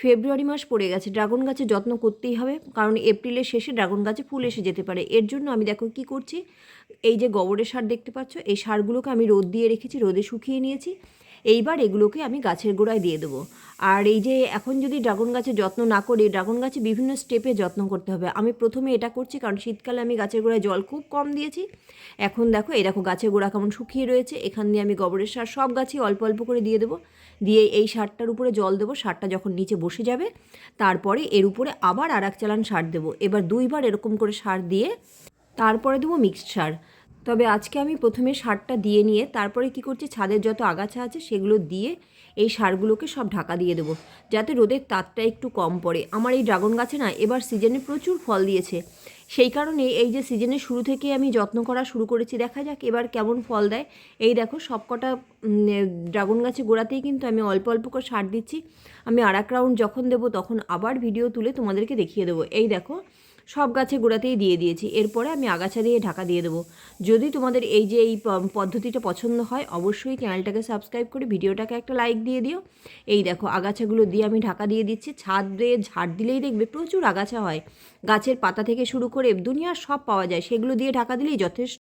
ফেব্রুয়ারি মাস পড়ে গেছে, ড্রাগন গাছের যত্ন করতেই হবে, কারণ এপ্রিলের শেষে ড্রাগন গাছে ফুল এসে যেতে পারে। এর জন্য আমি দেখো কি করছি, এই যে গোবরের সার দেখতে পাচ্ছ, এই সারগুলোকে আমি রোদ দিয়ে রেখেছি, রোদে শুকিয়ে নিয়েছি। এইবার এগুলোকে আমি গাছের গোড়ায় দিয়ে দেবো। আর এই যে এখন যদি ড্রাগন গাছের যত্ন না করি, ড্রাগন গাছে বিভিন্ন স্টেপে যত্ন করতে হবে। আমি প্রথমে এটা করছি কারণ শীতকালে আমি গাছের গোড়ায় জল খুব কম দিয়েছি। এখন দেখো, এই দেখো গাছের গোড়া কেমন শুকিয়ে রয়েছে। এখান দিয়ে আমি গোবরের সার সব গাছে অল্প অল্প করে দিয়ে দেবো। দিয়ে এই সারটার উপরে জল দেবো। সারটা যখন নিচে বসে যাবে, তারপরে এর উপরে আবার আর এক চালান সার দেবো। এবার দুইবার এরকম করে সার দিয়ে তারপরে দেবো মিক্সড সার। তবে আজকে আমি প্রথমে সারটা দিয়ে নিয়ে তারপরে কি করছি, ছাদের যত আগাছা আছে সেগুলো দিয়ে এই সারগুলোকে সব ঢাকা দিয়ে দেবো, যাতে রোদের তাপটা একটু কম পড়ে। আমার এই ড্রাগন গাছে না এবার সিজনে প্রচুর ফল দিয়েছে, সেই কারণে এই যে সিজনের শুরু থেকে আমি যত্ন করা শুরু করেছি। দেখা যাক এবার কেমন ফল দেয়। এই দেখো সবকটা ড্রাগন গাছে গোড়াতেই কিন্তু আমি অল্প অল্প করে সার দিচ্ছি। আমি আর এক রাউন্ড যখন দেবো তখন আবার ভিডিও তুলে তোমাদেরকে দেখিয়ে দেবো। এই দেখো সব গাছে গোড়াতেই দিয়ে দিয়েছি। এরপরে আমি আগাছা দিয়ে ঢাকা দিয়ে দেবো। যদি তোমাদের এই যে এই পদ্ধতিটা পছন্দ হয়, অবশ্যই চ্যানেলটাকে সাবস্ক্রাইব করে ভিডিওটাকে একটা লাইক দিয়ে দিও। এই দেখো আগাছাগুলো দিয়ে আমি ঢাকা দিয়ে দিচ্ছি। ছাদে ঝাড় দিলেই দেখবে প্রচুর আগাছা হয়, গাছের পাতা থেকে শুরু করে দুনিয়ার সব পাওয়া যায়, সেগুলো দিয়ে ঢাকা দিলেই যথেষ্ট।